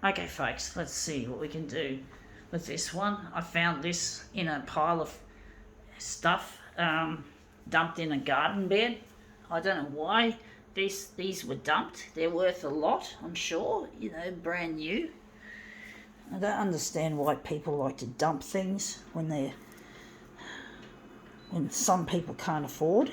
Okay, folks, let's see what we can do with this one. I found this in a pile of stuff dumped in a garden bed. I don't know why these were dumped. They're worth a lot, I'm sure, brand new. I don't understand why people like to dump things when some people can't afford.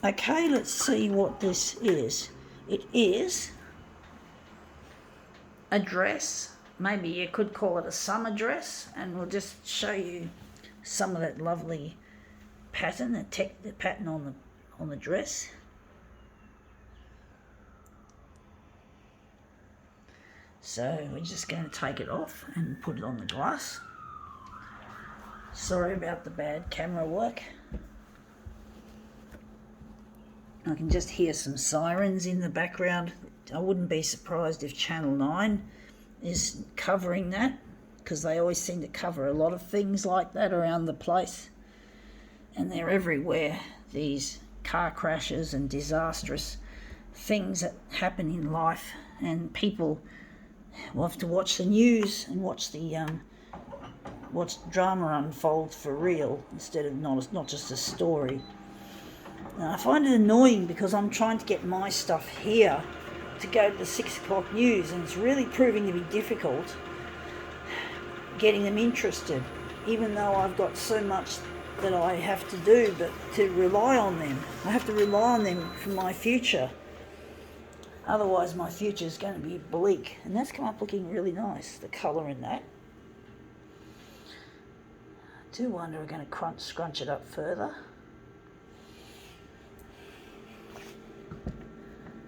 Okay, let's see what this is. It is a dress. Maybe you could call it a summer dress, and we'll just show you some of that lovely pattern, the pattern on the dress. So we're just going to take it off and put it on the glass. Sorry about the bad camera work. I can just hear some sirens in the background. I wouldn't be surprised if Channel 9 is covering that, because they always seem to cover a lot of things like that around the place. And they're everywhere, these car crashes and disastrous things that happen in life. And people will have to watch the news and watch drama unfold for real, instead of not just a story. Now, I find it annoying because I'm trying to get my stuff here to go to the 6 o'clock news, and it's really proving to be difficult getting them interested, even though I've got so much that I have to do, but to rely on them. I have to rely on them for my future. Otherwise, my future is going to be bleak. And that's come up looking really nice, the colour in that. I do wonder, we're going to scrunch it up further.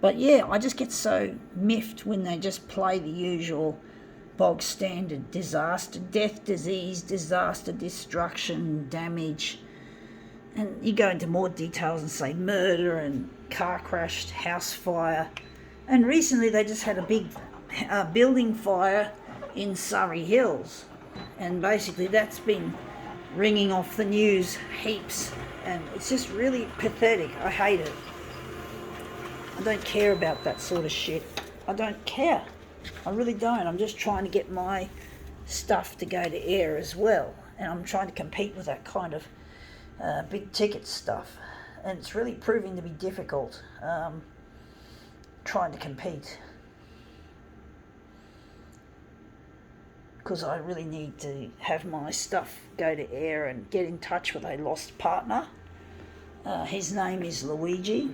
But yeah, I just get so miffed when they just play the usual bog standard disaster, death, disease, disaster, destruction, damage. And you go into more details and say murder and car crash, house fire. And recently they just had a big building fire in Surrey Hills. And basically that's been ringing off the news heaps. And it's just really pathetic. I hate it. I don't care about that sort of shit. I don't care. I really don't. I'm just trying to get my stuff to go to air as well. And I'm trying to compete with that kind of big ticket stuff. And it's really proving to be difficult trying to compete. Because I really need to have my stuff go to air and get in touch with a lost partner. His name is Luigi.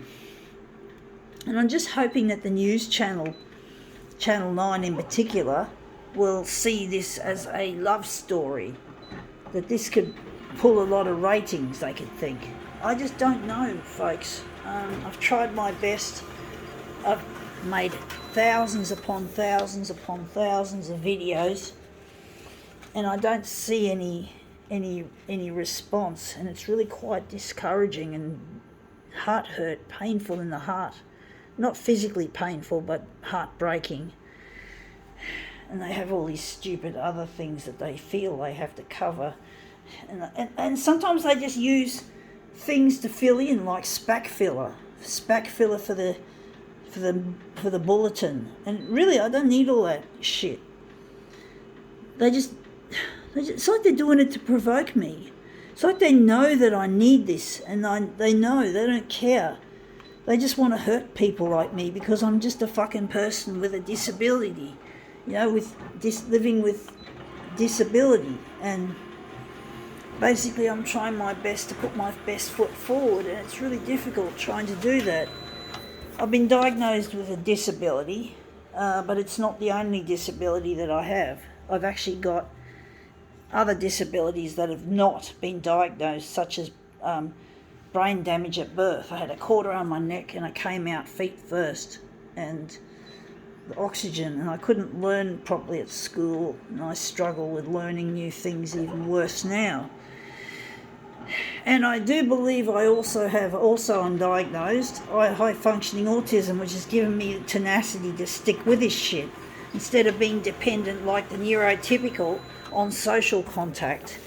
And I'm just hoping that the news channel, Channel 9 in particular, will see this as a love story. That this could pull a lot of ratings, they could think. I just don't know, folks. I've tried my best. I've made thousands upon thousands upon thousands of videos, and I don't see any response, and it's really quite discouraging and painful in the heart. Not physically painful, but heartbreaking. And they have all these stupid other things that they feel they have to cover. And sometimes they just use things to fill in, like spac filler for the bulletin. And really, I don't need all that shit. It's like they're doing it to provoke me. It's like they know that I need this, and they know, they don't care. They just want to hurt people like me because I'm just a fucking person with a disability, living with disability. And basically I'm trying my best to put my best foot forward, and it's really difficult trying to do that. I've been diagnosed with a disability, but it's not the only disability that I have. I've actually got other disabilities that have not been diagnosed, such as brain damage at birth. I had a cord around my neck and I came out feet first, and the oxygen, and I couldn't learn properly at school, and I struggle with learning new things even worse now. And I do believe I also have, undiagnosed, high functioning autism, which has given me tenacity to stick with this shit instead of being dependent like the neurotypical on social contact.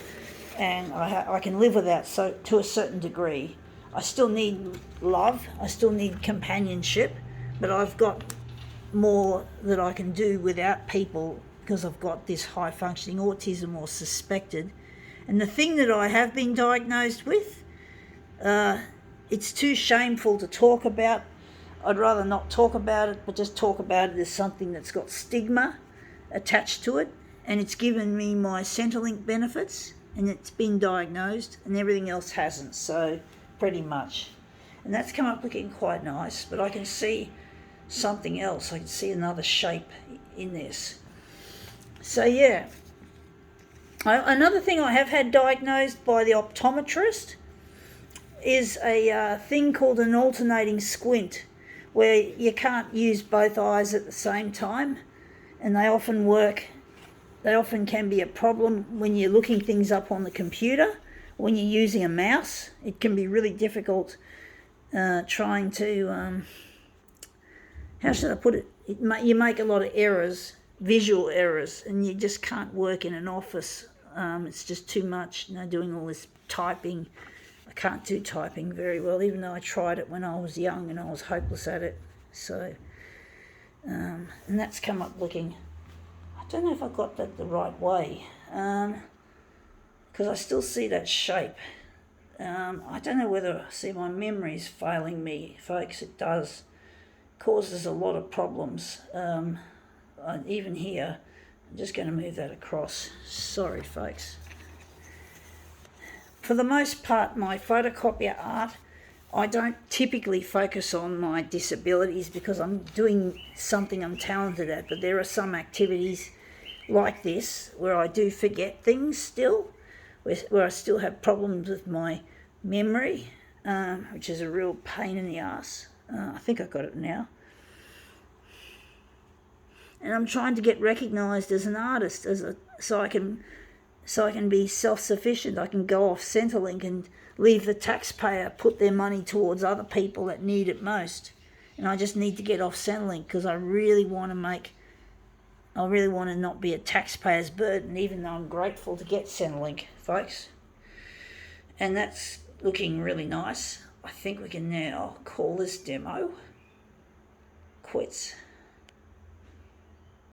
And I can live with that so to a certain degree. I still need love, I still need companionship, but I've got more that I can do without people because I've got this high functioning autism, or suspected. And the thing that I have been diagnosed with, it's too shameful to talk about. I'd rather not talk about it, but just talk about it as something that's got stigma attached to it. And it's given me my Centrelink benefits, and it's been diagnosed, and everything else hasn't, so pretty much. And that's come up looking quite nice, but I can see something else. I can see another shape in this. So yeah. Another thing I have had diagnosed by the optometrist is a thing called an alternating squint, where you can't use both eyes at the same time, and they often can be a problem when you're looking things up on the computer. When you're using a mouse, it can be really difficult trying to, how should I put it? You make a lot of errors, visual errors, and you just can't work in an office. It's just too much, doing all this typing. I can't do typing very well, even though I tried it when I was young and I was hopeless at it. So, and that's come up looking, I don't know if I got that the right way, because I still see that shape. I don't know whether, see, my memory's failing me, folks. It does. Causes a lot of problems. Even here, I'm just going to move that across. Sorry, folks. For the most part, my photocopier art, I don't typically focus on my disabilities because I'm doing something I'm talented at, but there are some activities like this where I do forget things still, where I still have problems with my memory, which is a real pain in the ass. I think I've got it now. And I'm trying to get recognised as an artist, so I can be self-sufficient. I can go off Centrelink and leave the taxpayer put their money towards other people that need it most. And I just need to get off Centrelink because I really want to not be a taxpayer's burden, even though I'm grateful to get Centrelink, folks. And that's looking really nice. I think we can now call this demo quits.